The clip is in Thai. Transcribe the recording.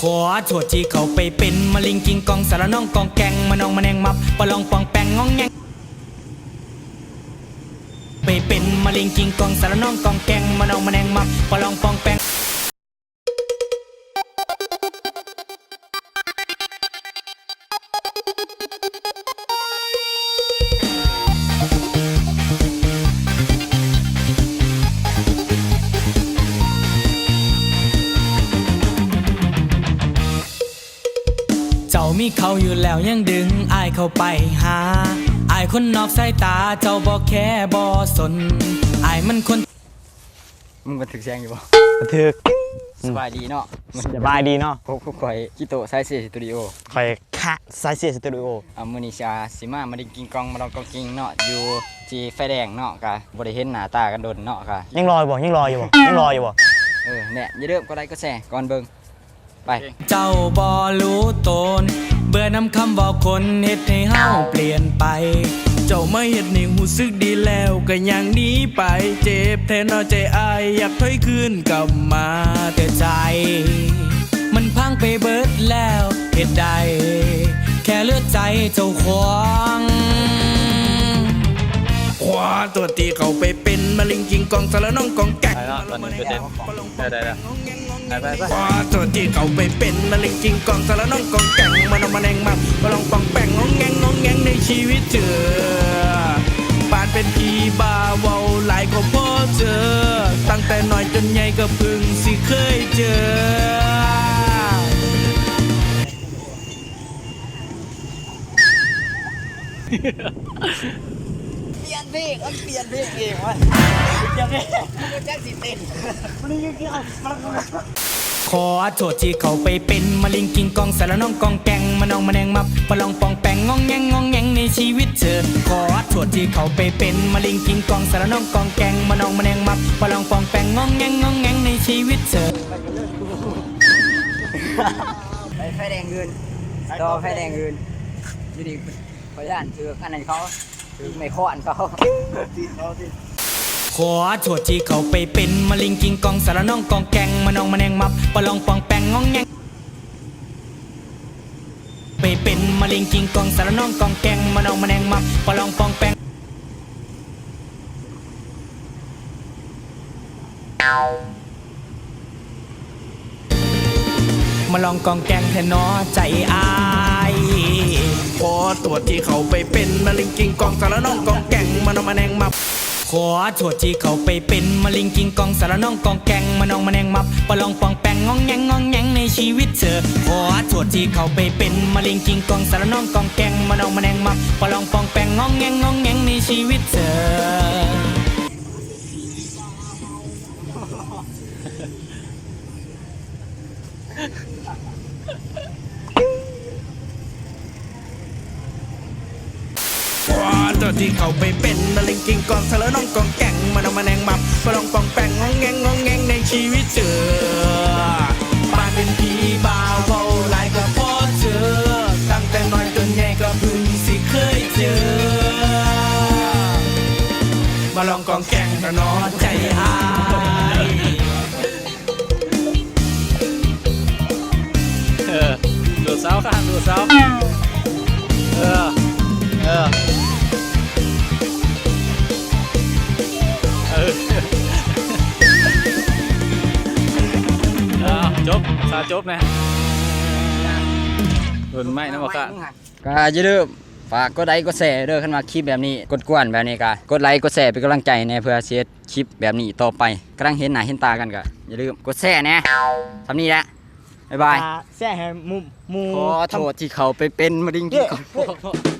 ขอโทษที่เขาไปเป็นมะลิงกิงกองสารน้องกองแกงมะนองมะแนงมับปะลองปองแปงงองแงงไปเป็นมะลิงกิงกองสารน้องกองแกงมะนองมะแนงมับปะลองปองแปงเจ้ามีเขาอยู่แล้วยังดึงอายเข้าไปหาอายคนนอกสายตาเจ้าบ่แค่บ่สนอายมันคนมึงบันทึกเสียงอยู่บ่บันทึกสบายดีเนาะสบายดีเนาะพบกับข่อยคิโตะไซเซียสตูดิโอข่อยคะไซเซียสตูดิโอมื้อนี้สิมาได้กินกองมาลองกองกิงเนาะอยู่ที่ไฟแดงเนาะกะบ่ได้เห็นหน้าตากันโดนเนาะกะยังรออยู่บ่ยังรออยู่บ่เนี่ยอย่าลืมก็ได้ก็แชร์ก่อนเบิ่งไปเจ้าบ่รู้ตนเบื่อนำคำบอกคนเฮ็ดให้เฮาเปลี่ยนไปเจ้ามาเฮ็ดให้รู้สึกดีแล้วก็ยังหนีไปเจ็บแทนเอาใจอายอยากถอยคืนกลับมาแต่ใจมันพังไปเบิดแล้วเฮ็ดได้แค่เลือดใจเจ้าของขวาตัวตีเขาไปเป็นมะลิงกิงกองสารน้องกองแกงตอนนี้เป็นได้ขวาตัวตีเขาไปเป็นมะลิงกิงกองสารน้องกองแกงมานองมาแนงมับมาลองปองแป้งงองแงงในชีวิตเจอปานเป็นพี่บ้าเว้าหลายก็พอเจอตั้งแต่น้อยจนใหญ่ก็เพิ่งสิเคยเจอเปลี่ยนเพลงเองวะเปลี่ยนเพลงมันจะสิเต้นมันยังกี่ขอโทษที่เขาไปเป็นมะลิงกิงกองสารน้องกองแกงมานองมาแนงมับปะลองปองแปงงองแงงในชีวิตเธอขอโทษที่เขาไปเป็นมะลิงกิงกองสารน้องกองแกงมานองมาแนงมับปะลองปองแปงงองแงงในชีวิตเธอไฟแดงเงินต่อไฟแดงเงินอยู่ดีขอย่านคืออันนั้นเขาคือไม่ข้อนเขาขอโทษที่เขาไปเป็นมะลิงกิงกองสารน้องกองแกงมานองมาแนงมับปะลองปองแปงงองแงงไปเป็นมะลิงกิงกองสารน้องกองแกงมานองมาแนงมับปะลองปองแปงมาลองกองแกงแทนน้อใจอายขอตัวที่เขาไปเป็นมะลิงกิงกองสารน้องกองแกงมานองมาแนงมับขอโทษที่เขาไปเป็นมะลิงกิงกองสารน้องกองแกงมานองมาแนงมับปะลองปองแปงงองแงงในชีวิตเธอขอโทษที่เขาไปเป็นมะลิงกิงกองสารน้องกองแกงมานองมาแนงมับปะลองปองแปงงองแงในชีวิตเธอตัวที่เขาไปเป็นมะลิงกิงกองสารน้องกองแกงมานองมาแนงมับปะลองปองแปงงองแงในชีวิตเธอบ้านเป็นพี่บ่าวเว้าหลายก็พอเจอตั้งแต่น้อยจนใหญ่ก็เพิ่งสิเคยเจอมาลองกองแกงกระนอใจอายดูเสาข้างดูเสาจบนะโดนไหมนะบอกค่ะก็อย่าลืมฝากกดไลค์กดแชร์เด้อขึ้นมาคลิปแบบนี้กดกวนแบบนี้ก็กดไลค์กดแชร์เป็นกำลังใจในเพื่อเสียคลิปแบบนี้ต่อไปกำลังเห็นหน้าเห็นตากันก็อย่าลืมกดแชร์นะทำนี้แหละบ๊ายบายแช่ให้มูขอโทษที่เขาไปเป็นมะลิงกินก่อน